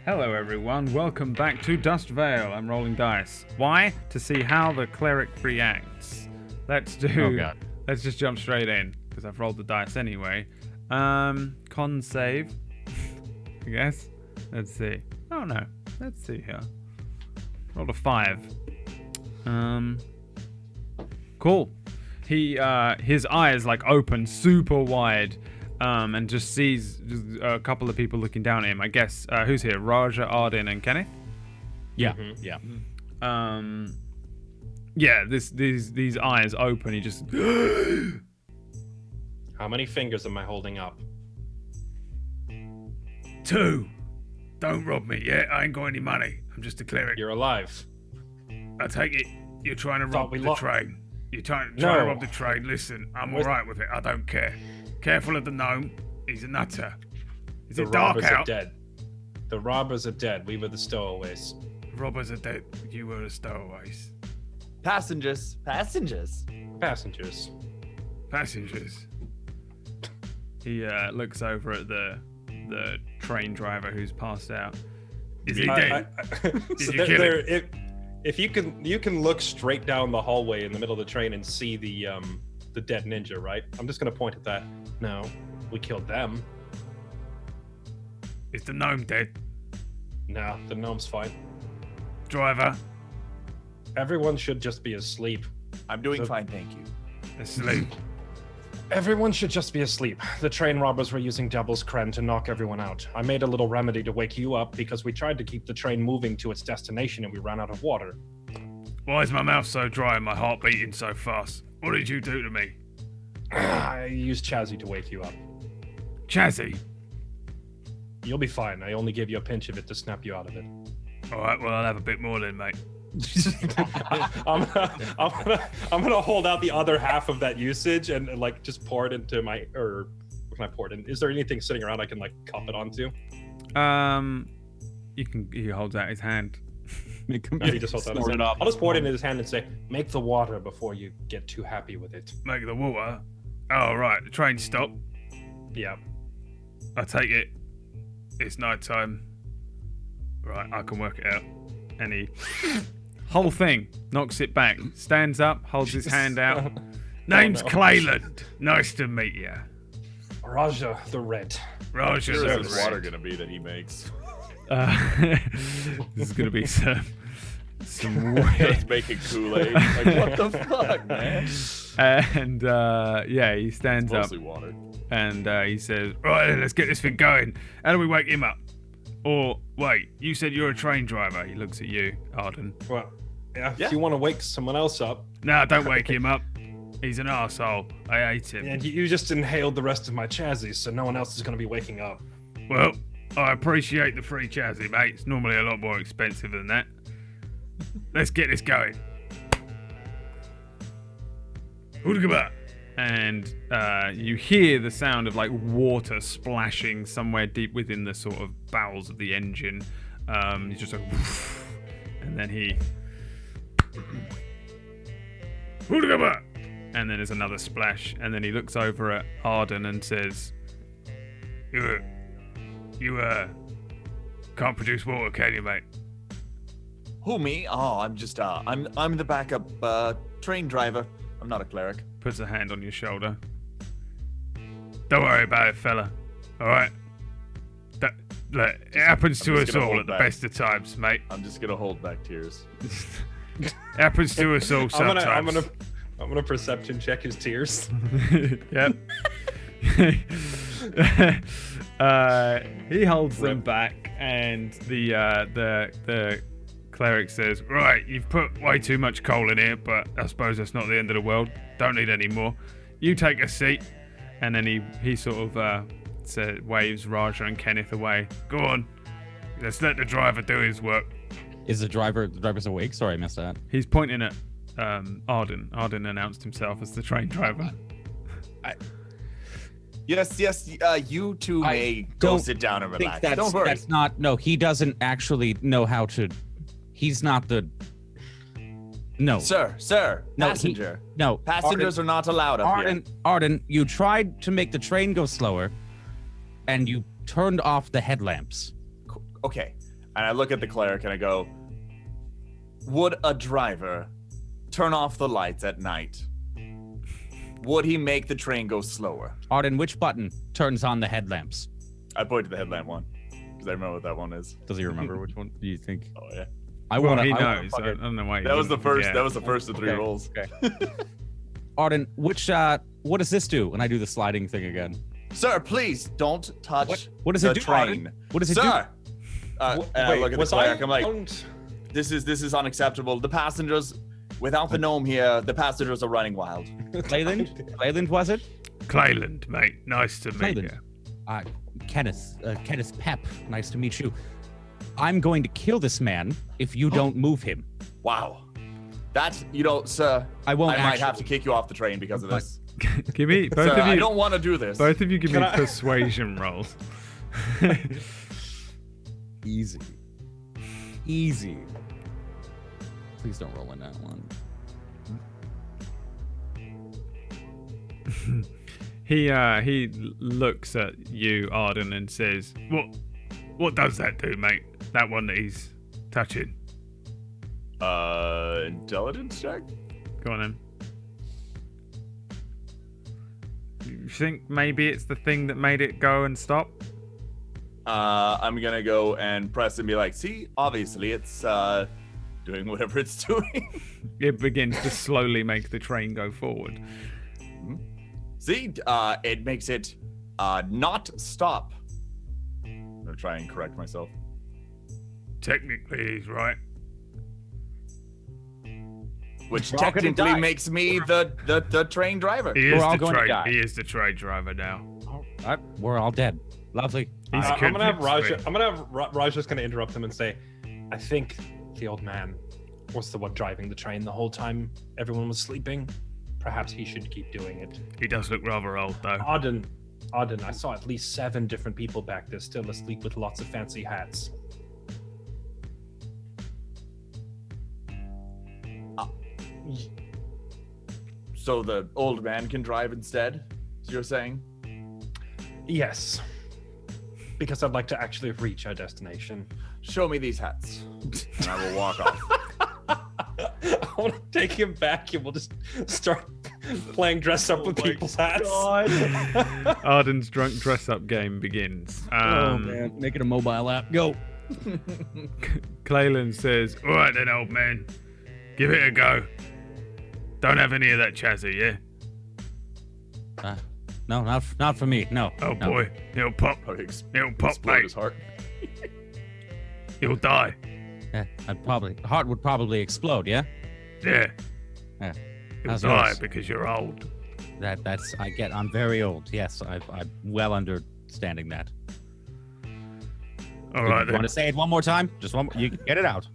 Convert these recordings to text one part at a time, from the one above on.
Hello everyone, welcome back to Dust Vale. I'm rolling dice. Why? To see how the cleric reacts. Let's just jump straight in, because I've rolled the dice anyway. Con save, I guess. Let's see. Oh no, let's see here. Rolled a 5. Cool. His eyes like open super wide. And just sees a couple of people looking down at him. I guess who's here? Raja, Arden, and Kenneth. Yeah. Yeah. These eyes open. He just. How many fingers am I holding up? 2. Don't rob me. Yeah, I ain't got any money. I'm just a cleric. You're alive. I take it you're trying to rob the train. You're trying to rob the train. Listen, I'm all right with it. I don't care. Careful of the gnome. He's a nutter. Is it dark out? Dead. The robbers are dead. We were the stowaways. Robbers are dead. You were the stowaways. Passengers. He looks over at the train driver who's passed out. Is he dead? Did you kill him? If you can look straight down the hallway in the middle of the train and see the dead ninja, right? I'm just gonna point at that. No, we killed them. Is the gnome dead? No, the gnome's fine. Driver? Everyone should just be asleep. I'm doing fine, thank you. Asleep. Everyone should just be asleep. The train robbers were using Devil's Cren to knock everyone out. I made a little remedy to wake you up because we tried to keep the train moving to its destination and we ran out of water. Why is my mouth so dry and my heart beating so fast? What did you do to me? I used Chazzy to wake you up. Chazzy? You'll be fine. I only gave you a pinch of it to snap you out of it. All right, well, I'll have a bit more then, mate. I'm gonna hold out the other half of that usage and like just pour it into my, or what can I pour it in? Is there anything sitting around I can like cup it onto? He holds out his hand. He just holds out his hand. I'll just pour it into his hand and say, make the water before you get too happy with it. Make the water? Oh, right, the train stopped. Yeah. I take it. It's night time. Right, I can work it out. And he... whole thing. Knocks it back. Stands up, holds his hand out. Name's Clayland. Nice to meet you. Raja the Red. Raja the Red. What's water gonna be that he makes? This is gonna be some weird... Just making Kool-Aid. Like, what the fuck, man? And he stands up. Water. And he says, right, let's get this thing going. How do we wake him up? Or, wait, you said you're a train driver. He looks at you, Arden. Well, if you want to wake someone else up. No, don't wake him up. He's an arsehole. I hate him. And you just inhaled the rest of my chassis, so no one else is going to be waking up. Well, I appreciate the free chassis, mate. It's normally a lot more expensive than that. Let's get this going. And you hear the sound of like water splashing somewhere deep within the sort of bowels of the engine. He's just like, woof, and then he, and then there's another splash, and then he looks over at Arden and says, "You can't produce water, can you, mate?" Who, me? Oh, I'm just I'm the backup train driver. I'm not a cleric. Puts a hand on your shoulder. Don't worry about it, fella. All right. Look, it happens to us all at the best of times, mate. I'm just gonna hold back tears. It happens to us all sometimes. I'm gonna perception check his tears. Yep. He holds them back, and the cleric says, right, you've put way too much coal in here, but I suppose that's not the end of the world. Don't need any more. You take a seat. And then he sort of waves Raja and Kenneth away. Go on. Let's let the driver do his work. Is the driver's awake? Sorry, I missed that. He's pointing at Arden. Arden announced himself as the train driver. Yes, you two may go sit down and relax. Don't worry. That's not, no, he doesn't actually know how to, he's not the, no. Sir, no, passenger. No. Passengers are not allowed up here. Arden, you tried to make the train go slower, and you turned off the headlamps. Okay. and I look at the cleric and I go, would a driver turn off the lights at night? Would he make the train go slower? Arden, which button turns on the headlamps? I point to the headlamp one because I remember what that one is. Does he remember which one do you think? Oh yeah. He knows. I don't know why. That was the first. Yeah. That was the first of 3 rolls. Okay. Arden, what does this do? And I do the sliding thing again. Sir, please don't touch What does the it do, train. Arden? What does it do? Sir! And I look at the was cleric. I'm like, owned? this is unacceptable. The passengers, without the gnome here, the passengers are running wild. Clayland? Clayland, was it? Clayland, mate. Nice to meet you. Kenneth Pep, nice to meet you. I'm going to kill this man if you don't move him. Wow. That, sir, I won't might have to kick you off the train because of this. Give me both Sir, of you. I don't want to do this. Both of you give me persuasion rolls. Easy. Please don't roll in that one. He looks at you, Arden, and says, "What does that do, mate? That one that he's touching." Intelligence check? Go on then. You think maybe it's the thing that made it go and stop? I'm gonna go and press and be like, see, obviously it's doing whatever it's doing. It begins to slowly make the train go forward. See, it makes it not stop. I'm gonna try and correct myself. Technically, he's right. Which We're all gonna technically die. makes me the train driver. He We're is all the going to train. die. He is the train driver now. We're all dead. Lovely. He's I'm gonna have convinced Raja. me. I'm gonna have Raja's gonna interrupt him and say, I think the old man was the one driving the train the whole time everyone was sleeping. Perhaps he should keep doing it. He does look rather old, though. Arden, I saw at least 7 different people back there still asleep with lots of fancy hats. So the old man can drive instead, so you're saying? Yes. Because I'd like to actually reach our destination. Show me these hats. And I will walk off. I want to take him back and we'll just start playing dress up with people's hats. Arden's drunk dress-up game begins. Make it a mobile app. Go. Clayland says, "All right then, old man. Give it a go. Don't have any of that chazzy, yeah? No, not for me. No. Oh no. boy, he'll pop. Probably He'll pop, explode mate. his heart. He'll die. Yeah, heart would probably explode. Yeah. Yeah. Yeah. He'll How's die yours? because you're old. I'm very old. Yes, I'm well understanding that. All right You then. want to say it one more time? Just one more. You get it out.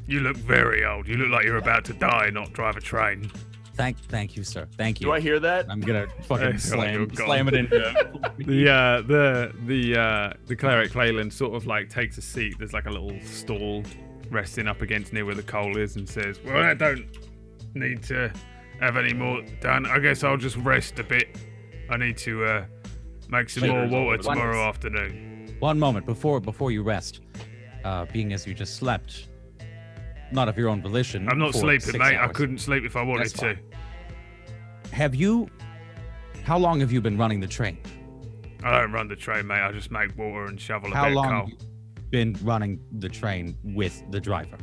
You look very old. You look like you're about to die, not drive a train. Thank you, sir. Thank you. Do I hear that? I'm gonna fucking I feel like you're slam gone. it into. The cleric Clayland sort of like takes a seat. There's like a little stall resting up against near where the coal is, and says, "Well, I don't need to have any more done. I guess I'll just rest a bit. I need to make some more water tomorrow afternoon." One moment before you rest, being as you just slept, not of your own volition. I'm not for sleeping, 6 mate. I hours. couldn't sleep if I wanted That's to. fine. How long have you been running the train? I don't run the train, mate. I just make water and shovel a How bit of long coal. have you been running the train with the driver?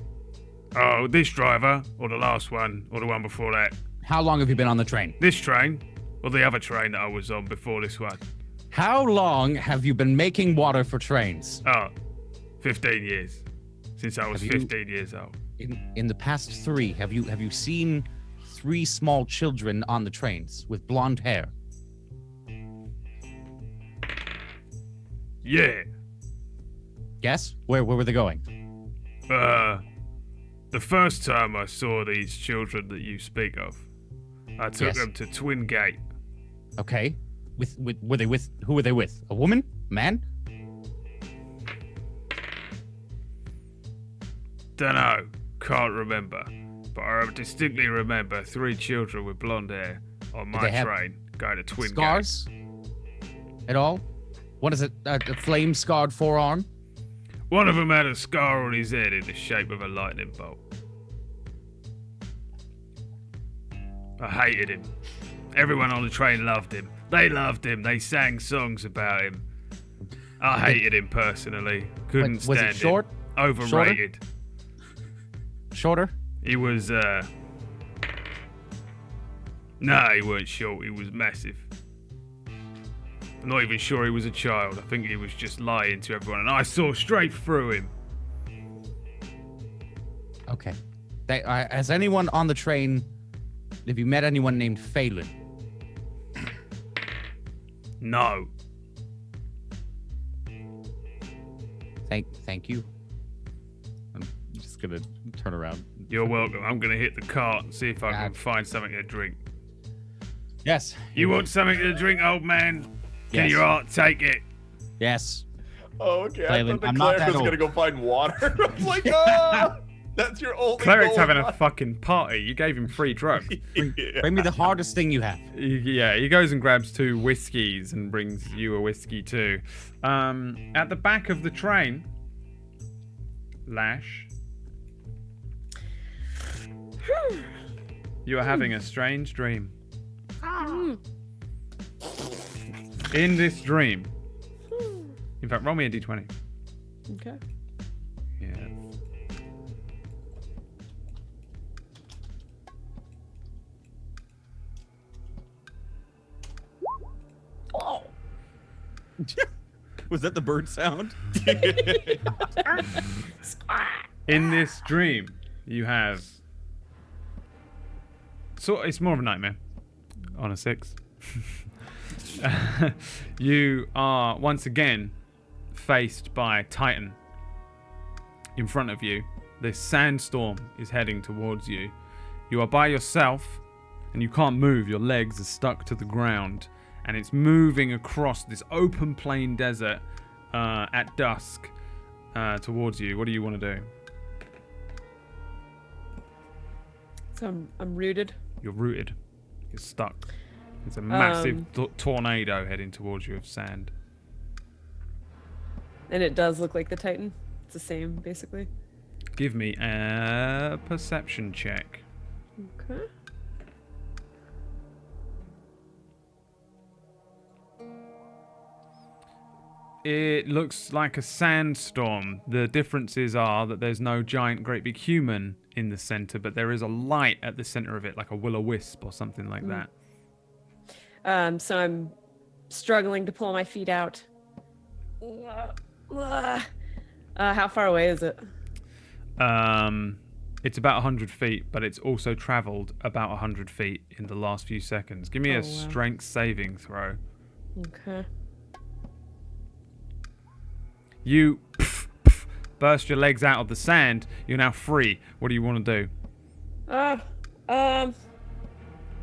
Oh, this driver, or the last one, or the one before that. How long have you been on the train? This train, or the other train that I was on before this one. How long have you been making water for trains? Oh, 15 years. Since I was Have you- 15 years old. In the past 3, have you seen 3 small children on the trains with blonde hair? Yeah. Yes? Where were they going? The first time I saw these children that you speak of, I took Yes. them to Twin Gate. Okay. Were they with? Who were they with? A woman? Man? Dunno, can't remember. But I distinctly remember 3 children with blonde hair on my they have train going to Twin Gate. Scars? At all? What is it? A flame-scarred forearm? One of them had a scar on his head in the shape of a lightning bolt. I hated him. Everyone on the train loved him. They loved him. They sang songs about him. I hated him personally. Couldn't stand him. Was it short? Overrated. Shorter? He was, No, he weren't short. He was massive. I'm not even sure he was a child. I think he was just lying to everyone, and I saw straight through him. Okay. Has anyone on the train, have you met anyone named Phelan? No. Thank you. I'm just gonna turn around. You're welcome. I'm gonna hit the cart and see if I can find something to drink. Yes. You want something to drink, old man? Can your heart take it? Yes. Oh, okay. Phelan, I thought I'm the not cleric that was old. gonna go find water. I was like, ah, that's your only Cleric's goal having in a life. fucking party. You gave him free drugs. Bring me the hardest thing you have. Yeah, he goes and grabs 2 whiskeys and brings you a whiskey too. At the back of the train, Lash, you are having a strange dream. In this dream, in fact, roll me a d20. Okay. Yeah. Was that the bird sound? In this dream, you have. So it's more of a nightmare. On a 6. You are once again faced by Titan. In front of you, this sandstorm is heading towards you. You are by yourself, and you can't move. Your legs are stuck to the ground, and it's moving across this open plain desert at dusk towards you. What do you want to do? So I'm rooted. You're rooted. You're stuck. It's a massive tornado heading towards you of sand. And it does look like the Titan. It's the same, basically. Give me a perception check. Okay. It looks like a sandstorm. The differences are that there's no giant, great big human in the center, but there is a light at the center of it, like a will-o-wisp or something like that. So I'm struggling to pull my feet out. How far away is it? It's about 100 feet, but it's also traveled about 100 feet in the last few seconds. Give me a strength saving throw. Okay. You burst your legs out of the sand. You're now free. What do you want to do?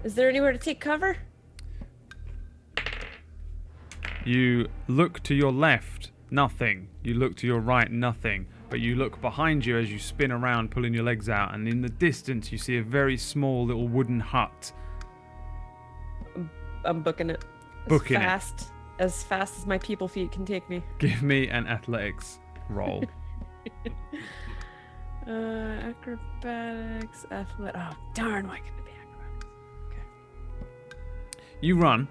Is there anywhere to take cover? You look to your left, nothing. You look to your right, nothing. But you look behind you as you spin around, pulling your legs out, and in the distance you see a very small little wooden hut. I'm booking it. Booking As fast as my people feet can take me. Give me an athletics roll. Acrobatics, Oh, darn, why couldn't it be acrobatics? Okay. You run.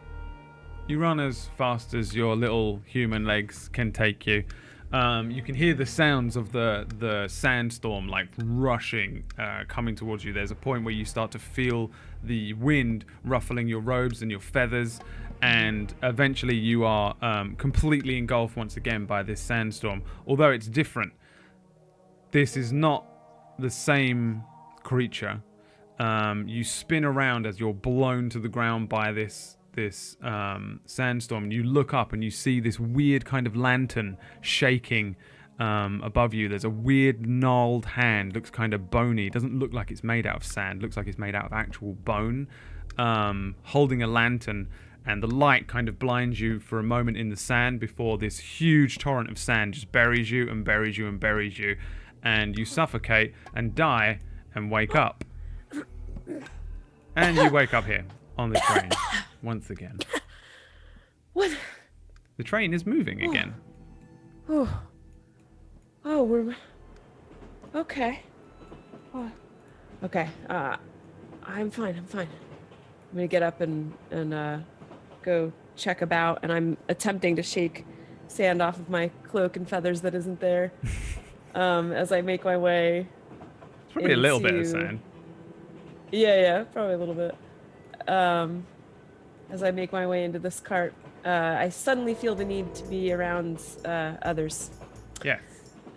You run as fast as your little human legs can take you. You can hear the sounds of the sandstorm like rushing, coming towards you. There's a point where you start to feel the wind ruffling your robes and your feathers, and eventually you are completely engulfed once again by this sandstorm. Although it's different. This is not the same creature. You spin around as you're blown to the ground by this sandstorm, and you look up and you see this weird kind of lantern shaking above you. There's a weird gnarled hand, looks kind of bony, doesn't look like it's made out of sand, looks like it's made out of actual bone, holding a lantern, and the light kind of blinds you for a moment in the sand before this huge torrent of sand just buries you and buries you and buries you, and you suffocate and die and wake up. And you wake up here on the train once again. What? The train is moving again. Oh. Oh, we're okay. Oh, okay. I'm fine. I'm fine. I'm gonna get up and go check about, and I'm attempting to shake sand off of my cloak and feathers that isn't there. As I make my way. It's probably a little bit of into- sand. Yeah, probably a little bit. As I make my way into this cart, I suddenly feel the need to be around others Yeah.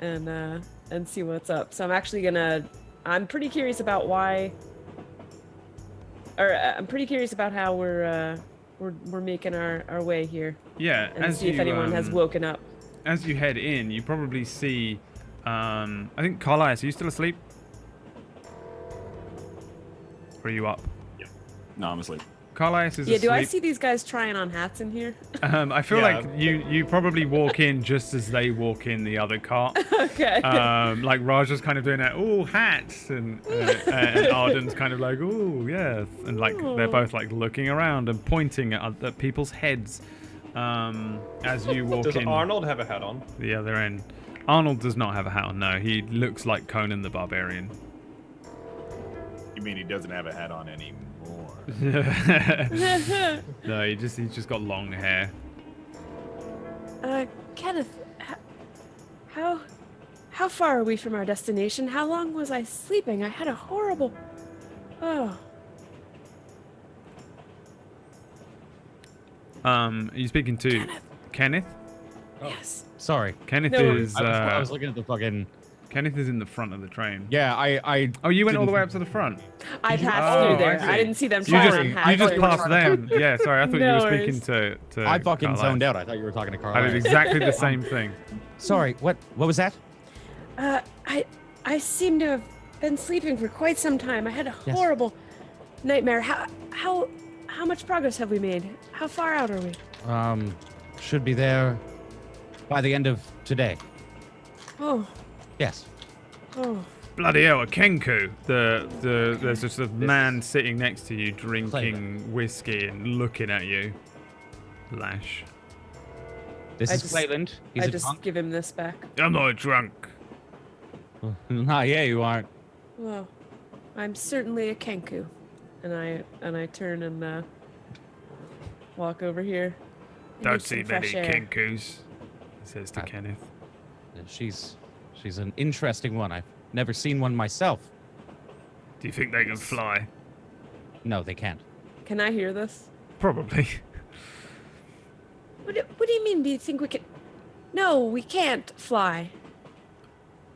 and see what's up. So I'm actually gonna. I'm pretty curious about why. Or I'm pretty curious about how we're making our way here. Yeah. And see if anyone has woken up. As you head in, you probably see. I think Carlisle, are you still asleep? Or are you up? No, I'm asleep. Carlisle is Yeah. asleep. Do I see these guys trying on hats in here? I feel Yeah. like you probably walk in just as they walk in the other cart. Okay. Like Raja's kind of doing that, ooh, hats, and Arden's kind of like, ooh, yes, and like they're both like looking around and pointing at people's heads as you walk Does in. Arnold have a hat on? The other end. Arnold does not have a hat on. No, he looks like Conan the Barbarian. You mean he doesn't have a hat on anymore? No, he's just got long hair. Kenneth, how far are we from our destination? How long was I sleeping? I had a horrible. Oh. Are you speaking to Kenneth? Yes. Sorry. Kenneth No, is I was looking at the fucking. Kenneth is in the front of the train. Yeah, I. Oh, you went all the didn't- way up to the front. I you- passed Oh, through I there. see. I didn't see them You trying just, on you hats. just passed them. Yeah, sorry. I thought you No were worries. speaking to I fucking Carlisle. zoned out. I thought you were talking to Carl. I did exactly the same thing. Sorry. What was that? I seem to have been sleeping for quite some time. I had a Yes. horrible nightmare. How much progress have we made? How far out are we? Should be there by the end of today. Oh, Yes. oh. Bloody hell, a Kenku. There's just a man sitting next to you drinking whiskey and looking at you. Lash. This I is just- Clayland. He's I a just drunk. give him this back. I'm not drunk. Nah, yeah, you aren't. Well, I'm certainly a Kenku, and I turn and walk over here. I Don't need see some many fresh air. Kenkus, he says to Kenneth. She's an interesting one. I've never seen one myself. Do you think they can fly? No, they can't. Can I hear this? Probably. What do you mean? Do you think we can? No, we can't fly.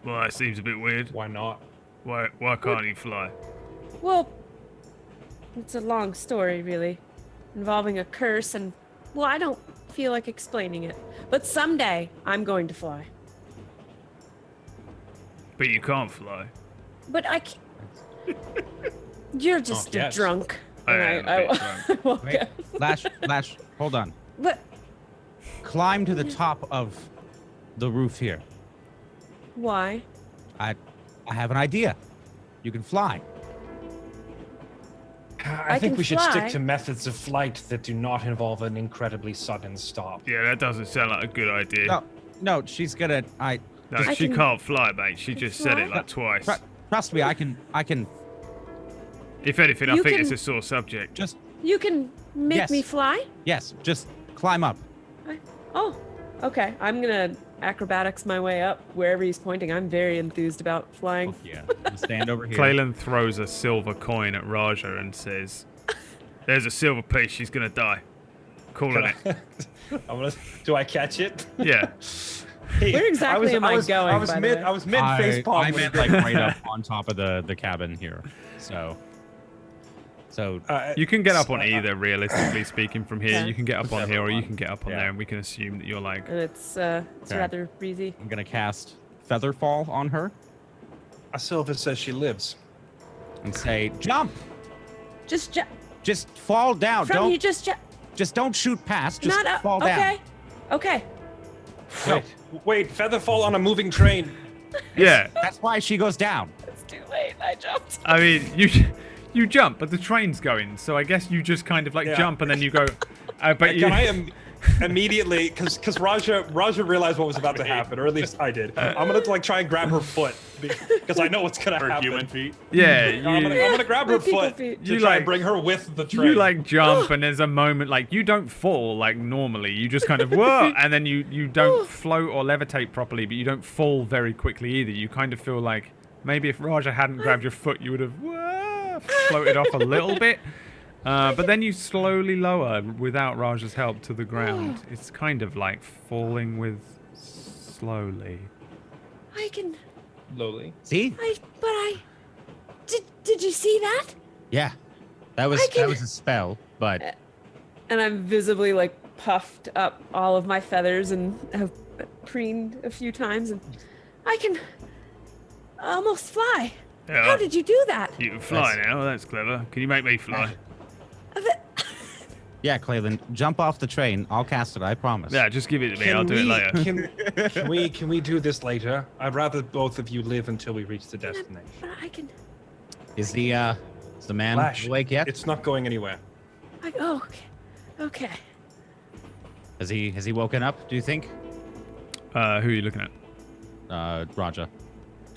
Well, that seems a bit weird. Why not? Why can't he fly? Well, it's a long story, really, involving a curse, and well, I don't feel like explaining it. But someday I'm going to fly. But you can't fly. But I can't. You're just a yet. drunk. I And am a bit drunk. walk Wait, out. Lash, hold on. But Climb to the top of the roof here. why? I have an idea. You can fly. I I think can we should fly. stick to methods of flight that do not involve an incredibly sudden stop. Yeah, that doesn't sound like a good idea. No, she's gonna. No, I she can- can't fly, mate. She just said it fly? like twice. Trust me. I can. If anything, I You think can- it's a sore subject. Just You can make Yes. me fly? yes. Just climb up. Oh, okay. I'm gonna acrobatics my way up wherever he's pointing. I'm very enthused about flying. Yeah. Stand over here. Clayland throws a silver coin at Raja and says, "There's a silver piece. She's gonna die." Calling it. Do I catch it? Yeah. Hey, Where exactly am I going, I was by the mid. way? I was mid face palm. I meant like right up on top of the cabin here. So. You can get up on either, realistically speaking, from here. Okay. You can get up on here, or you can get up on Yeah. there, and we can assume that you're like. And it's Okay. rather breezy. I'm gonna cast Featherfall on her A Sylva says she lives. and say, "Jump! Just Just fall down. from you, Don't just don't shoot past. Just not fall okay. down." Okay. Wait, Featherfall on a moving train. Yeah. That's why she goes down. It's too late. I jumped. I mean, you jump, but the train's going, so I guess you just kind of like Yeah. jump and then you go. But you, Can I immediately, because Raja realized what was about to happen, or at least I did. I'm gonna like try and grab her foot because I know what's gonna Her happen. human feet. Yeah, I'm gonna grab her people foot feet. to You try like- and bring her with the train. you like jump and there's a moment like you don't fall like normally. You just kind of whoa, and then you don't float or levitate properly, but you don't fall very quickly either. You kind of feel like maybe if Raja hadn't grabbed your foot, you would have whoa, floated off a little bit. But then you slowly lower without Raja's help to the ground. It's kind of like falling with slowly. I can. Slowly. See? Did you see that? Yeah. That was I can- a spell, but And I'm visibly like puffed up all of my feathers and have preened a few times, and I can almost fly. Yeah. How did you do that? You can fly now. That's clever. Can you make me fly? yeah, Clayton, jump off the train. I'll cast it, I promise. Yeah, just give it to me. I'll do it later. Can we do this later? I'd rather both of you live until we reach the destination. But I can. Is the man Lash, awake yet? it's not going anywhere. Oh, okay. Has he woken up, do you think? Who are you looking at? Raja.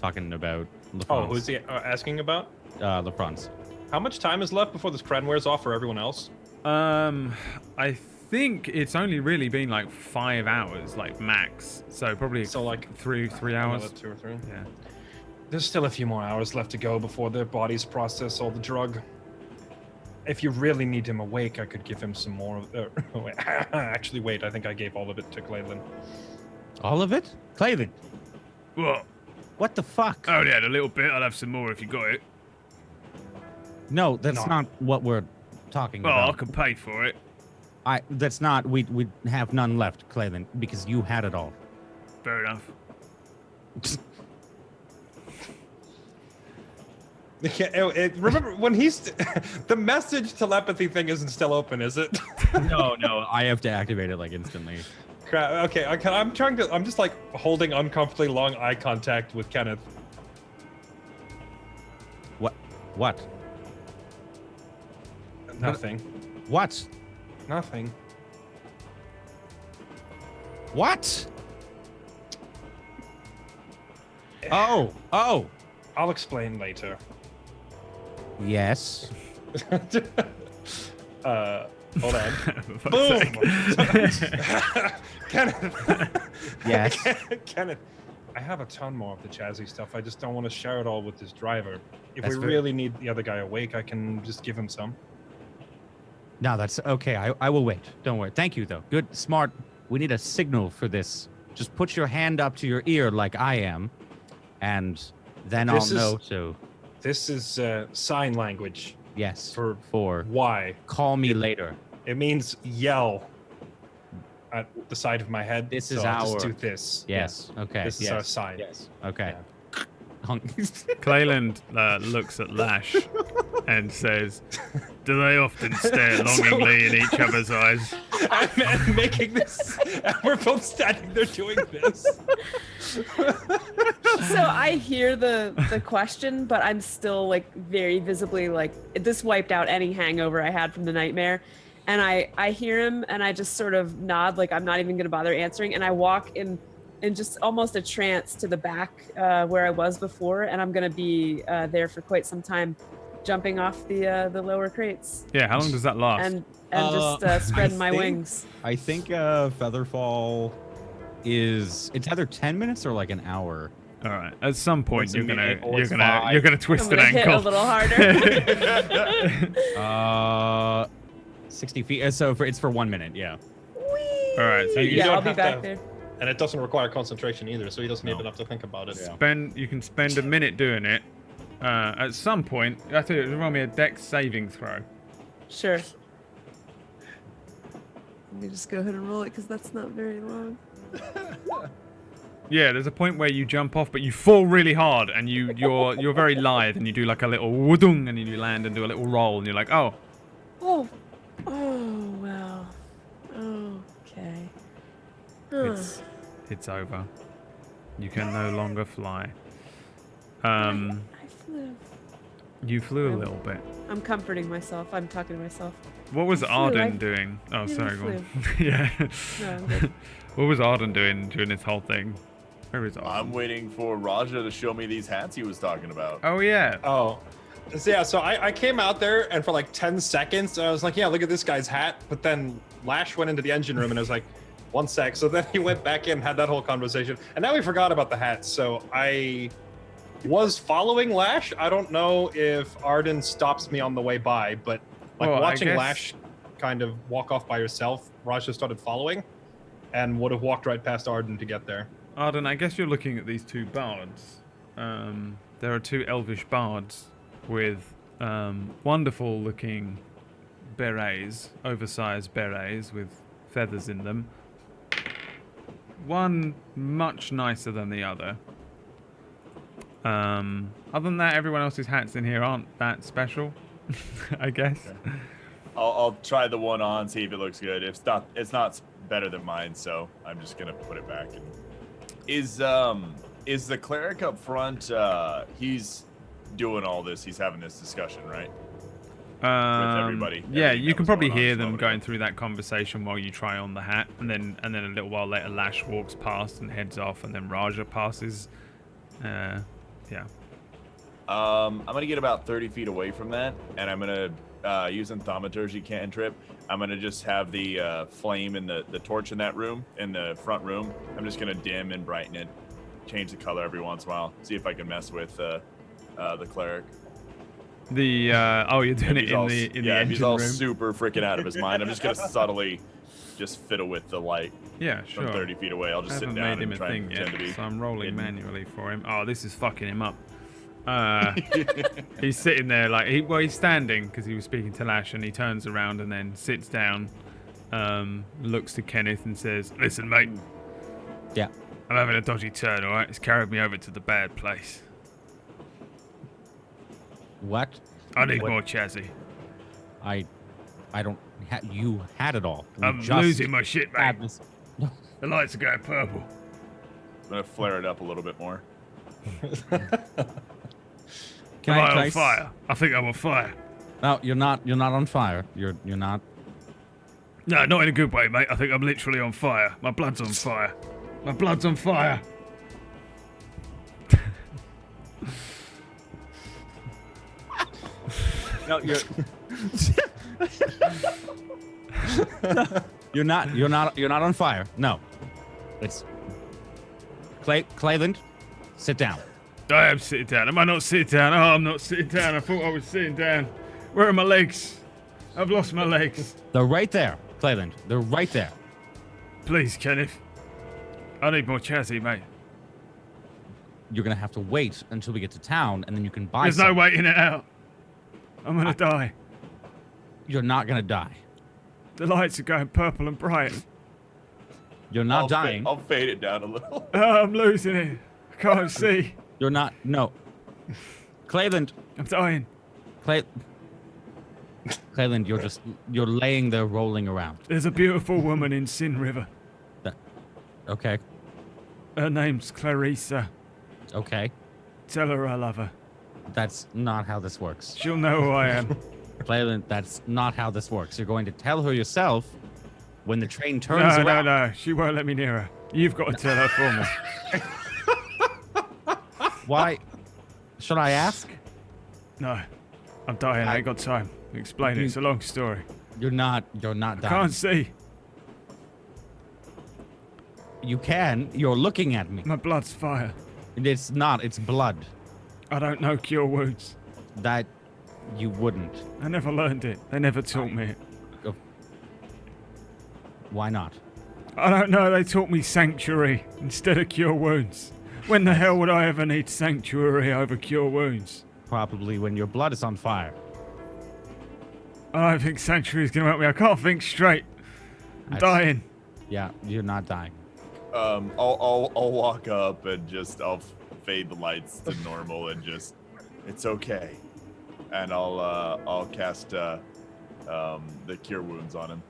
Talking about Oh, LaFrance. who's he asking about? LaFrance. How much time is left before this cred wears off for everyone else? I think it's only really been like 5 hours, like max. So probably So, like, three hours. Another 2 or 3. Yeah. There's still a few more hours left to go before their bodies process all the drug. If you really need him awake, I could give him some more. Wait, actually, wait. I think I gave all of it to Clayton. All of it? Clayton, What? what the fuck? I only had a little bit. I'll have some more if you got it. No, that's No. not what we're talking Well, I about. can pay for it. That's not. We have none left, Clayton, because you had it all. Fair enough. Remember when he's the message telepathy thing isn't still open, is it? no, I have to activate it like instantly. Crap. Okay, I'm trying to. I'm just like holding uncomfortably long eye contact with Kenneth. What? Nothing. What? Nothing. What? Oh. I'll explain later. Yes. Hold on. For fuck's Boom! sake. Kenneth. Yes. Kenneth. I have a ton more of the Chazzy stuff. I just don't want to share it all with this driver. If That's we fair. really need the other guy awake, I can just give him some. No, that's okay. I will wait. Don't worry. Thank you, though. Good, smart. We need a signal for this. Just put your hand up to your ear like I am, and then This I'll is- know. So, This is sign language yes. for why. Call me later. It means yell at the side of my head. This so is I'll just our- do this. Yes. Okay. This is yes. our sign. Yes. Okay. Clayland looks at Lash and says, "Do they often stare longingly in each other's eyes?" I'm making this. And we're both standing there doing this. So I hear the question, but I'm still like very visibly like this wiped out any hangover I had from the nightmare. And I hear him and I just sort of nod like I'm not even gonna bother answering, and I walk in just almost a trance to the back where I was before, and I'm gonna be there for quite some time, jumping off the lower crates Yeah, how long does that last? and just spreading my think- wings. I think Featherfall it's either 10 minutes or like an hour. All right. At some point, Once a you're gonna minute, always you're gonna five. twist I'm an gonna hit a ankle. little harder. 60 feet. So it's for 1 minute. Yeah. All right. So You Yeah, don't I'll be have back to- there. And it doesn't require concentration either, so he doesn't No. even have to think about it. Yeah. you can spend a minute doing it. At some point, I have to roll me a dex saving throw. Sure. Let me just go ahead and roll it because that's not very long. Yeah, there's a point where you jump off, but you fall really hard, and you're very lithe, and you do like a little wudung, and you land and do a little roll, and you're like, oh, Oh, well. Okay. Huh. it's over. You can no longer fly. I flew. You flew a little bit. I'm comforting myself. I'm talking to myself. What was The flu, Arden doing? Oh, Yeah, sorry, the go on. Yeah. No, I'm good. What was Arden doing during this whole thing? Where is Arden? I'm waiting for Raja to show me these hats he was talking about. Oh, yeah. Oh. So yeah, so I came out there and for like 10 seconds, I was like, yeah, look at this guy's hat. But then Lash went into the engine room and I was like, 1 sec. So then he went back in, had that whole conversation. And now we forgot about the hats. So I was following Lash. I don't know if Arden stops me on the way by, but like Well, I watching guess- Lash kind of walk off by herself, Raja started following and would have walked right past Arden to get there. Arden, I guess you're looking at these two bards. There are two elvish bards with wonderful looking berets, oversized berets with feathers in them. One much nicer than the other. Other than that, everyone else's hats in here aren't that special, I guess. Okay. I'll try the one on, see if it looks good. If it's not better than mine, so I'm just gonna put it back. And is the cleric up front? He's doing all this. He's having this discussion, right? Everybody. Yeah, Everything you that can was probably going on hear just a them moment going ago. through that conversation while you try on the hat, and then a little while later, Lash walks past and heads off, and then Raja passes. Yeah. I'm gonna get about 30 feet away from that, and I'm gonna using thaumaturgy cantrip. I'm gonna just have the flame and the torch in that room, in the front room. I'm just gonna dim and brighten it, change the color every once in a while, see if I can mess with the cleric. You're doing it He's in all, the if he's engine all room. super freaking out of his mind. I'm just gonna subtly just fiddle with the light Yeah, sure. from 30 feet away. I'll I just sit haven't down made him and a try and thing pretend yet, to be. so I'm rolling hidden. manually for him. Oh, this is fucking him up. He's sitting there like he's standing because he was speaking to Lash, and he turns around and then sits down, looks to Kenneth and says, "Listen, mate. Yeah. I'm having a dodgy turn. All right, it's carried me over to the bad place. What? I need What? more chassis. I don't. You had it all. We I'm just losing my shit, mate. had this. No. The lights are going purple. I'm gonna flare it up a little bit more. Can Am I can on fire? I think I'm on fire. No, you're not. You're not on fire. You're not. No, not in a good way, mate. I think I'm literally on fire. My blood's on fire. My blood's on fire. No, you're. You're not. You're not. You're not on fire. No. It's. Clayland, sit down. I am sitting down. Am I not sitting down? Oh, I'm not sitting down. I thought I was sitting down. Where are my legs? I've lost my legs. They're right there, Clayland. They're right there. Please, Kenneth. I need more chassis, mate. You're gonna have to wait until we get to town, and then you can buy. There's some. no waiting it out. I'm gonna die. You're not gonna die. The lights are going purple and bright. You're not I'll dying. I'll fade it down a little. Oh, I'm losing it. I can't see. You're not. No. Clayland. I'm dying. Clayland, you're laying there rolling around. There's a beautiful woman in Sin River. Okay. Her name's Clarissa. Okay. Tell her I love her. That's not how this works. She'll know who I am. Clayland, that's not how this works. You're going to tell her yourself when the train No, turns around. no. She won't let me near her. You've got to tell her for me. Why? Should I ask? No. I'm dying. I ain't got time. Explain it. It's a long story. You're not dying. Can't see. You can. You're looking at me. My blood's fire. It's not. It's blood. I don't know cure wounds. That you wouldn't. I never learned it. They never taught me it. Why not? I don't know. They taught me sanctuary instead of cure wounds. When the hell would I ever need sanctuary over cure wounds? Probably when your blood is on fire. I don't think sanctuary is going to help me. I can't think straight. I'm That's- dying. Yeah, you're not dying. I'll walk up and I'll fade the lights to normal and it's okay, and I'll cast the cure wounds on him.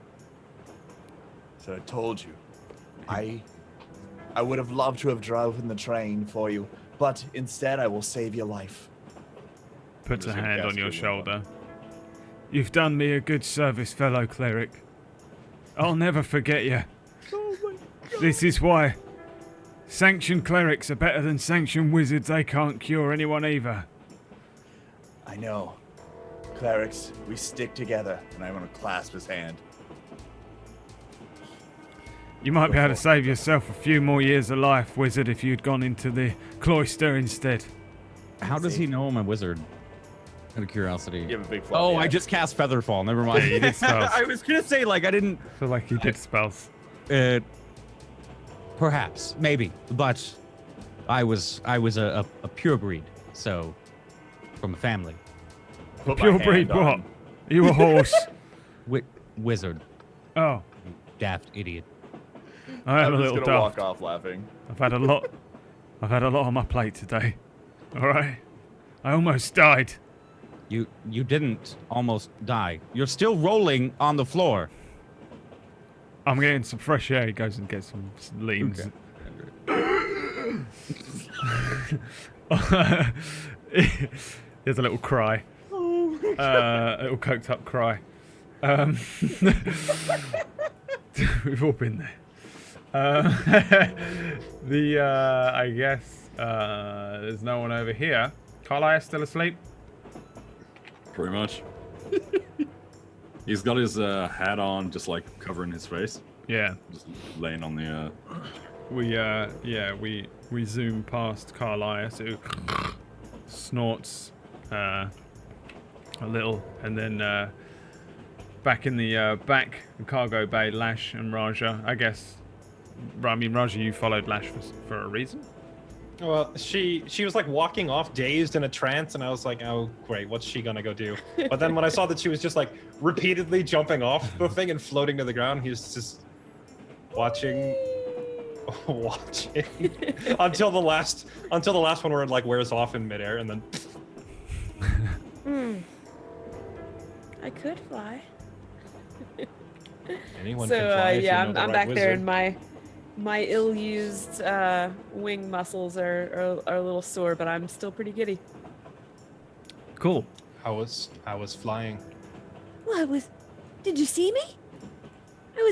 So I told you, I would have loved to have driven the train for you, but instead I will save your life. Puts a just gonna hand cast on your cure wounds shoulder. You've done me a good service, fellow cleric. I'll never forget you. Oh my God. This is why sanctioned clerics are better than sanctioned wizards. They can't cure anyone either. I know. Clerics, we stick together, and I want to clasp his hand. You might be able to save yourself a few more years of life, wizard, if you'd gone into the cloister instead. How does he know I'm a wizard? Out of curiosity. You have a big flaw. Oh, I just cast Featherfall. Never mind. Yeah, you did spells. I was gonna say like I didn't. I feel like you did spells. Perhaps, maybe, but I was a pure breed, so from a family. Put my Pure hand breed, on- what? You a horse? Wizard, Oh, daft idiot. I am I'm a just little gonna daft. walk off laughing. I've had a lot on my plate today. All right, I almost died. You didn't almost die. You're still rolling on the floor. I'm getting some fresh air. He goes and gets some leans. There's a little cry. A little coked up cry. We've all been there. I guess there's no one over here. Carlisle still asleep? Pretty much. He's got his hat on, just like covering his face, Yeah. just laying on the. We zoom past Carlisle, who snorts a little, and then back in the back cargo bay, Lash and Raja. I guess. I mean, Raja, you followed Lash for a reason. Well, she was like walking off, dazed in a trance, and I was like, oh great, what's she gonna go do? But then when I saw that she was just like repeatedly jumping off the thing and floating to the ground, he was just watching until the last one where it like wears off in midair, and then. I could fly. Anyone So can fly if you yeah, know I'm the right back there, wizard. and my ill-used wing muscles are a little sore, but I'm still pretty giddy. Cool. How was flying? Well, did you see me? It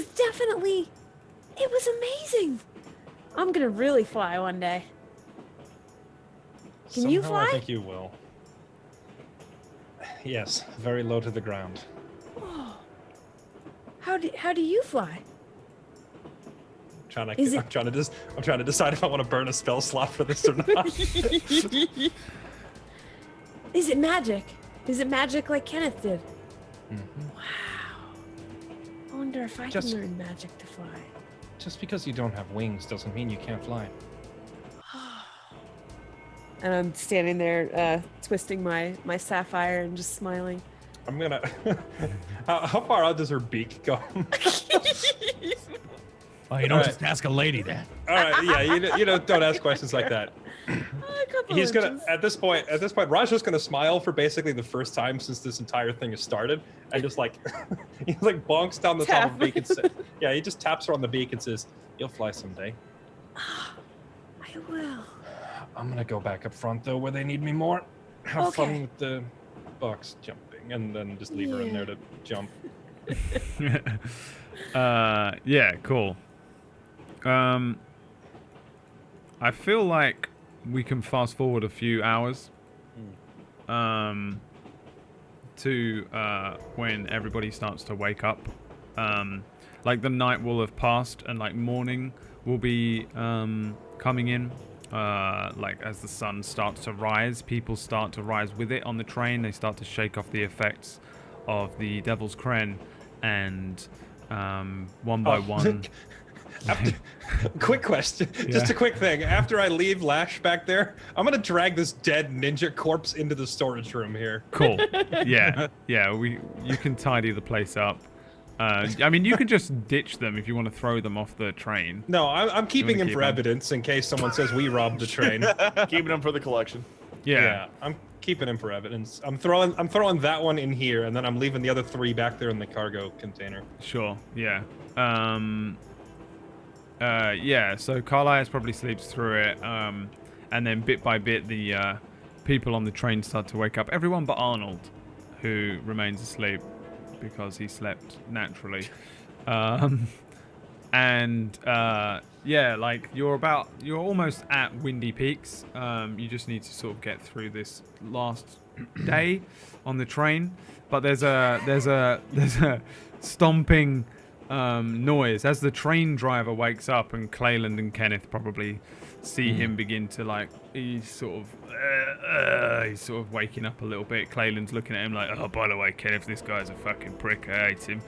was amazing. I'm gonna really fly one day. Can you Somehow I fly? think you will. Yes, very low to the ground. Oh. How do you fly? I'm trying to decide if I want to burn a spell slot for this or not. Is it magic? Is it magic like Kenneth did? Mhm. Wow. I wonder if I Just- can learn magic to fly. Just because you don't have wings doesn't mean you can't fly. And I'm standing there, twisting my sapphire and just smiling. I'm gonna. How far out does her beak go? Oh, you don't just ask a lady that. All right, yeah, you know, don't ask questions like that. A couple He's gonna inches. at this point, Raj's just gonna smile for basically the first time since this entire thing has started, and just like he like bonks down the top of the beak and says, yeah, he just taps her on the beak and says, "You'll fly someday." I will. I'm gonna go back up front though, where they need me more. Have fun Okay. with the box jumping, and then just leave her in there to jump. Yeah, cool. I feel like we can fast forward a few hours to when everybody starts to wake up. Like the night will have passed and like morning will be coming in. Like as the sun starts to rise, people start to rise with it on the train. They start to shake off the effects of the Devil's Cren, and one by one. Quick question, just a quick thing. After I leave Lash back there, I'm gonna drag this dead ninja corpse into the storage room here. Cool. Yeah. You can tidy the place up. I mean, you can just ditch them if you want to throw them off the train. No, I'm keeping him keep for him? evidence in case someone says we robbed the train. Keeping them for the collection. Yeah. I'm keeping him for evidence. I'm throwing that one in here, and then I'm leaving the other 3 back there in the cargo container. Sure. Yeah. Yeah. So Carlisle probably sleeps through it, and then bit by bit the people on the train start to wake up. Everyone but Arnold. who remains asleep because he slept naturally. Yeah, like you're almost at Windy Peaks. You just need to sort of get through this last day on the train, but there's a stomping noise as the train driver wakes up, and Clayland and Kenneth probably see him begin to like he's sort of waking up a little bit. Clayland's looking at him like, oh, by the way, Kenneth, this guy's a fucking prick. I hate him.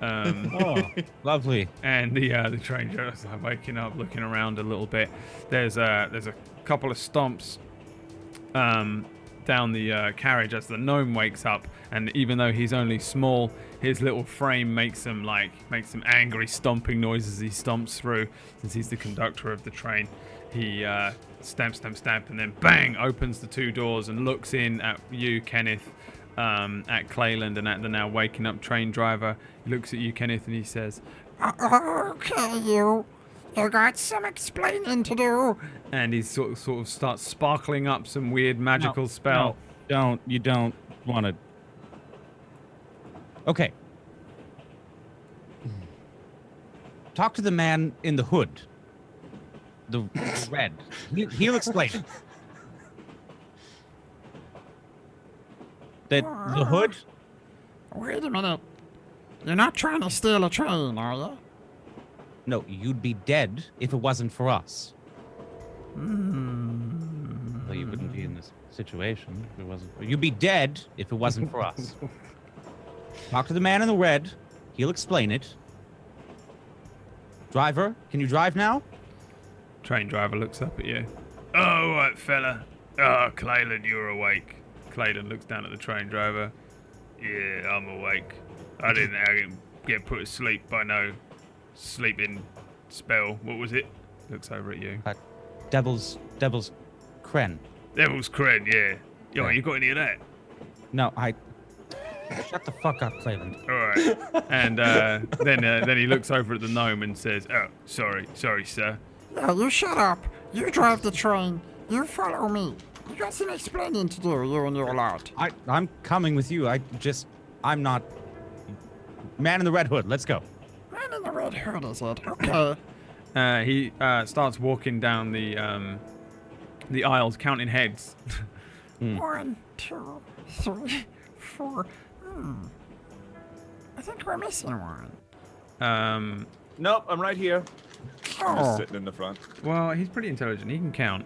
Oh, lovely. And the train driver's like waking up, looking around a little bit. There's a couple of stomps down the carriage as the gnome wakes up, and even though he's only small, his little frame makes some angry stomping noises as he stomps through. Since he's the conductor of the train, he stamp, and then bang, opens the two doors and looks in at you, Kenneth, at Clayland, and at the now waking up train driver. He looks at you, Kenneth, and he says, Okay, you got some explaining to do. And he sort of starts sparkling up some weird magical spell. No, you don't want to. Okay. Talk to the man in the hood. The red. He'll explain it. The hood? Wait a minute. You're not trying to steal a train, are you? No, you'd be dead if it wasn't for us. Well, you wouldn't be in this situation if it wasn't. You'd be dead if it wasn't for us. Talk to the man in the red. He'll explain it. Driver, can you drive now? Train driver looks up at you. Oh, all right, fella. Oh, Clayland, you're awake. Clayland looks down at the train driver. Yeah, I'm awake. I didn't get put to sleep by no sleeping spell. What was it? Looks over at you. Devil's Kren. Devil's Kren, yeah. Yo, Yeah. you got any of that? No, Shut the fuck up, Clayland. All right. And then he looks over at the gnome and says, "Oh, sorry, sir." Yeah, you shut up. You drive the train. You follow me. You got some explaining to do, you and your lot. I'm coming with you. I'm not. Man in the red hood. Let's go. Man in the red hood, is it? Okay. He starts walking down the aisles, counting heads. 1, 2, 3, 4. I think we're missing one. Nope, I'm right here. I'm Oh. just sitting in the front. Well, he's pretty intelligent. He can count.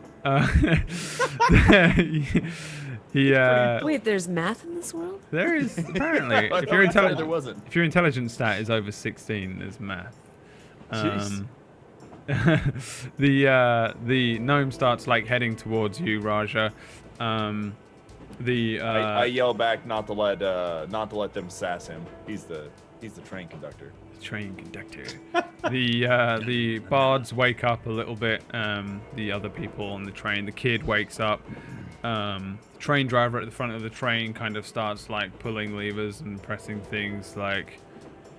Wait, there's math in this world? There is apparently. I if thought your you said there intelligence, wasn't. if your intelligence stat is over 16, there's math. Jeez. The gnome starts like heading towards you, Raja. I yell back not to let them sass him. He's the train conductor. Train conductor. The bards wake up a little bit. The other people on the train. The kid wakes up. Train driver at the front of the train kind of starts like pulling levers and pressing things like,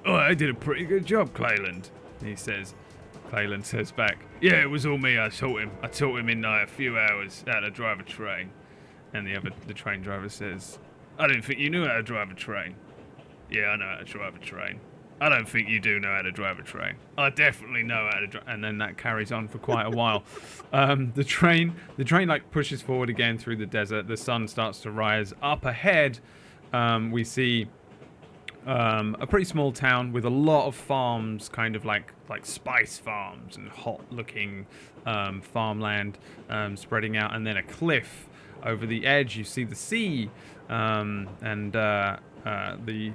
"Oh, I did a pretty good job, Clayland," he says. Clayland says back, "Yeah, it was all me. I taught him in a few hours how to drive a train." And the train driver says, "I didn't think you knew how to drive a train." "Yeah, I know how to drive a train." "I don't think you do know how to drive a train." "I definitely know how to drive." And then that carries on for quite a while. The train like pushes forward again through the desert. The sun starts to rise. Up ahead, we see a pretty small town with a lot of farms, kind of like spice farms and hot-looking farmland spreading out, and then a cliff. Over the edge, you see the sea, and the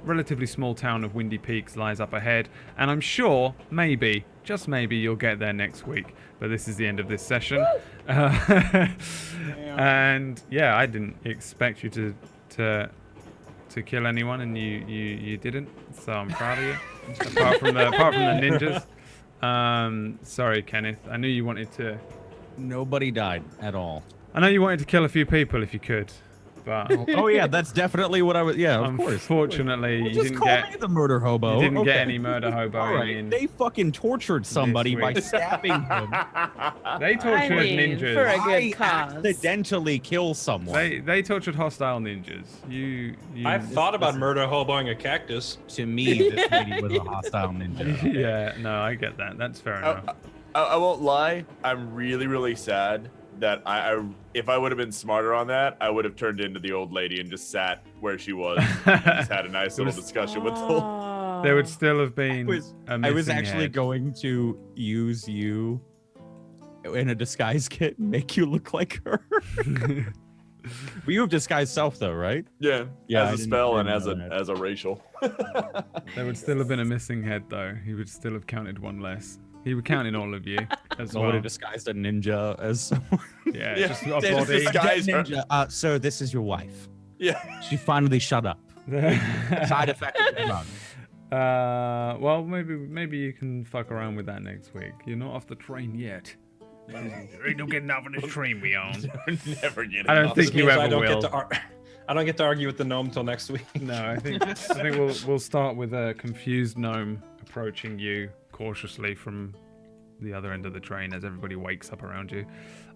relatively small town of Windy Peaks lies up ahead. And I'm sure, maybe, just maybe, you'll get there next week. But this is the end of this session. And yeah, I didn't expect you to kill anyone, and you didn't. So I'm proud of you. apart from the ninjas. Sorry, Kenneth. I knew you wanted to. Nobody died at all. I know you wanted to kill a few people if you could. But Oh yeah, that's definitely what I was. Yeah, of course. unfortunately, you Just didn't call get me the murder hobo. you didn't get Okay. any murder hoboing All right. in. They fucking tortured somebody by week. stabbing him. They tortured I mean, ninjas. for a good I cause. accidentally kill someone. They tortured hostile ninjas. You I've thought about murder hoboing a cactus. To me, this lady was a hostile ninja. Yeah, no, I get that. That's fair enough. I won't lie. I'm really, really sad that if I would have been smarter on that, I would have turned into the old lady and just sat where she was and just had a nice little discussion with her. There would still have been. I was actually head. going to use you in a disguise kit and make you look like her. But you have disguised self though, right? Yeah, Yeah, I as a didn't spell and know as a racial. There would still have been a missing head, though. He would still have counted one less. He would count in all of you as I would well. have disguised a ninja as someone. Yeah, Yeah, just a they just body. disguise- Guys, ninja. So this is your wife. Yeah. She finally shut up. Side effect of the drug. Well, maybe you can fuck around with that next week. You're not off the train yet. There ain't no getting off of this train we on. Never get I don't enough. think you Means ever I don't will. Get to I don't get to argue with the gnome till next week. No, I think we'll start with a confused gnome approaching you cautiously from the other end of the train as everybody wakes up around you.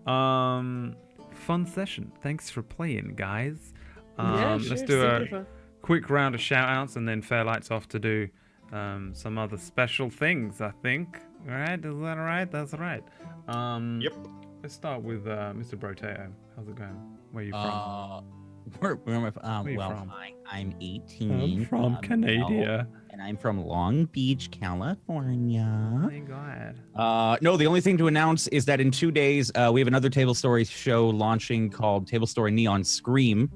Fun session. Thanks for playing, guys. Yeah, Let's sure, do a super fun. quick round of shout outs and then Fairlight's off to do some other special things, I think. All right, is that all right? That's all right. Yep. Let's start with Mr. Brotato. How's it going? Where are you from? Where am I from? Where you Well, from? hi, I'm 18. I'm from Canada. And I'm from Long Beach, California. Oh my god. No, the only thing to announce is that in 2 days, we have another Tablestory show launching called Tablestory Neon Scream,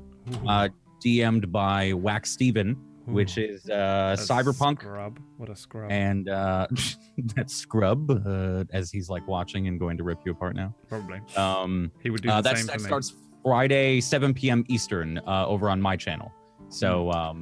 DM'd by Wax Steven, which is cyberpunk. Scrub. What a scrub. And that scrub, as he's like watching and going to rip you apart now. Probably. Um, He would do the that same for me. starts Friday, 7 p.m. Eastern, over on my channel. So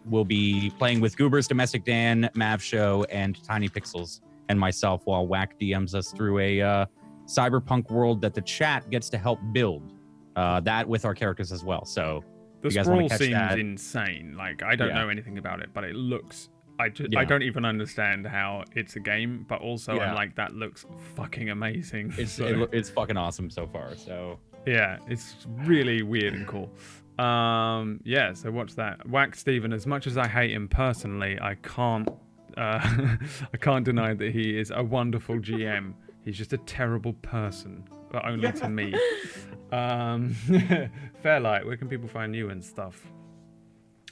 we'll be playing with Goobers, Domestic Dan, Mav Show, and Tiny Pixels, and myself while Whack DMs us through a cyberpunk world that the chat gets to help build. That with our characters as well. So The you guys wanna sprawl catch seems that? insane. Like, I don't Yeah. know anything about it, but it looks... I Yeah. don't even understand how it's a game, but also Yeah. I'm like, that looks fucking amazing. It's So, it's fucking awesome so far. So yeah, it's really weird and cool. Yeah, so watch that. Wax Steven, as much as I hate him personally, I can't I can't deny that he is a wonderful GM. He's just a terrible person, but only to me. Fairlight, where can people find you and stuff?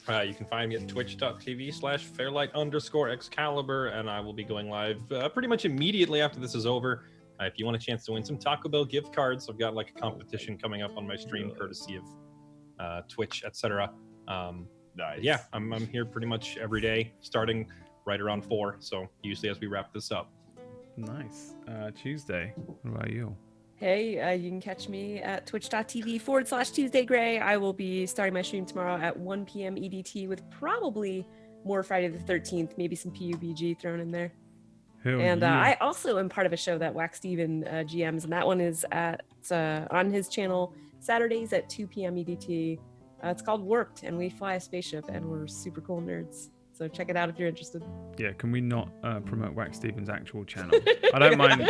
You can find me at twitch.tv/Fairlight_Excalibur, and I will be going live pretty much immediately after this is over. If you want a chance to win some Taco Bell gift cards, I've got like a competition coming up on my stream, courtesy of Twitch, etc. Nice. Yeah, I'm here pretty much every day, starting right around 4. So usually as we wrap this up. Nice. Tuesday, what about you? Hey, you can catch me at twitch.tv/TuesdayGray. I will be starting my stream tomorrow at 1 p.m. EDT with probably more Friday the 13th, maybe some PUBG thrown in there. Hell And yeah. I also am part of a show that Wax Steven GMs, and that one is at on his channel Saturdays at 2 p.m. EDT. It's called Warped, and we fly a spaceship, and we're super cool nerds. So check it out if you're interested. Yeah, can we not promote Wax Steven's actual channel? I don't mind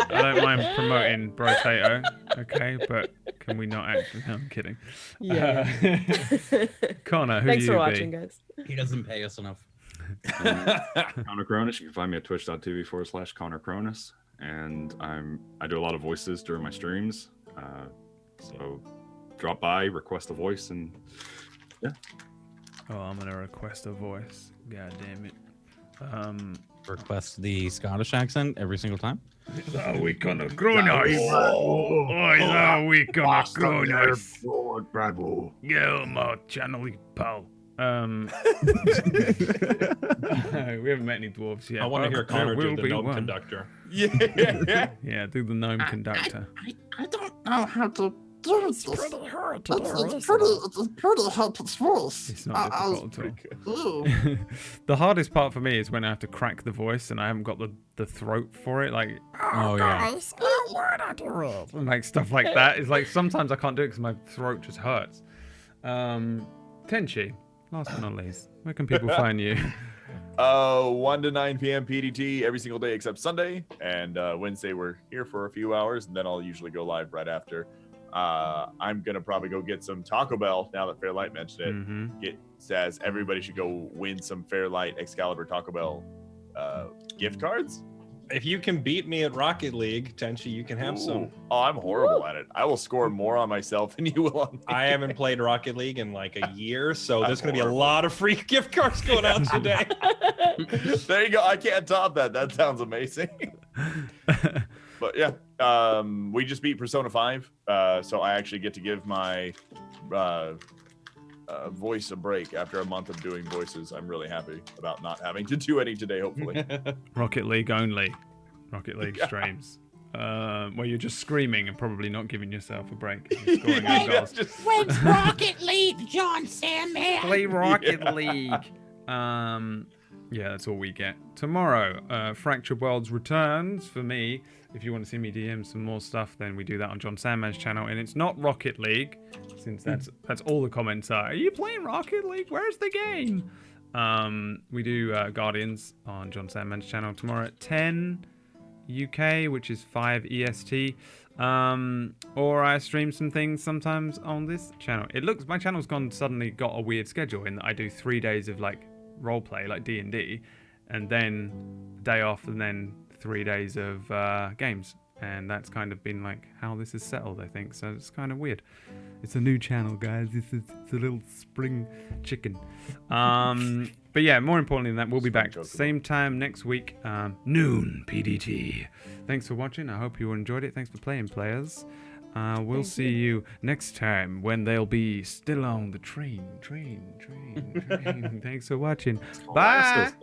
promoting Brotato, okay, but can we not actually? No, I'm kidding. Yeah. Connor, who Thanks you for be? watching, guys. he doesn't pay us enough. Connor Cronus. You can find me at twitch.tv/Connor Cronus, and I do a lot of voices during my streams. So drop by, request a voice, and yeah. Oh, I'm gonna request a voice. God damn it. Request the Scottish accent every single time. Oh, we gonna grow nice. Oh, we gonna grow nice. BradWOTO. Yeah, my channel, pal. We haven't met any dwarves yet. I want to but hear Connor there do will the be gnome one. conductor. Yeah. Yeah, do the gnome conductor. I don't know how to do this. It's pretty hard to do. It's pretty hard to voice. It's not difficult at all. Ooh. The hardest part for me is when I have to crack the voice and I haven't got the throat for it. Like Oh, yeah. Guys, I wanna do it. stuff like that. It's like sometimes I can't do it because my throat just hurts. Tenchi, last but not least, where can people find you? 1 to 9 p.m. PDT every single day except Sunday, and Wednesday we're here for a few hours, and then I'll usually go live right after. I'm gonna probably go get some Taco Bell now that Fairlight mentioned it. Mm-hmm. Says everybody should go win some Fairlight Excalibur Taco Bell gift cards. If you can beat me at Rocket League, Tenchi, you can have some. Ooh. Oh, I'm horrible at it. I will score more on myself than you will on me. I haven't played Rocket League in like a year, so there's going to be a horrible. lot of free gift cards going out today. There you go. I can't top that. That sounds amazing. But yeah, we just beat Persona 5, so I actually get to give my voice a break after a month of doing voices. I'm really happy about not having to do any today, hopefully. Rocket League only. Rocket League streams. Where you're just screaming and probably not giving yourself a break. And scoring your goals. When's Rocket League, John Sandman? Play Rocket League. Yeah, that's all we get. Tomorrow, Fractured Worlds returns for me. If you want to see me DM some more stuff, then we do that on John Sandman's channel. And it's not Rocket League, since that's all the comments are you playing Rocket League? Where's the game? We do Guardians on John Sandman's channel tomorrow at 10 UK, which is 5 EST. Or I stream some things sometimes on this channel. It looks, my channel's suddenly got a weird schedule in that I do 3 days of like roleplay, like D&D, and then day off, and then 3 days of games. And that's kind of been like how this is settled, I think. So it's kind of weird. It's a new channel, guys. It's a little spring chicken. But yeah, more importantly than that, we'll be back same time next week, noon PDT. Thanks for watching. I hope you enjoyed it. Thanks for playing, players. We'll see you next time when they'll be still on the train. Thanks for watching. Bye.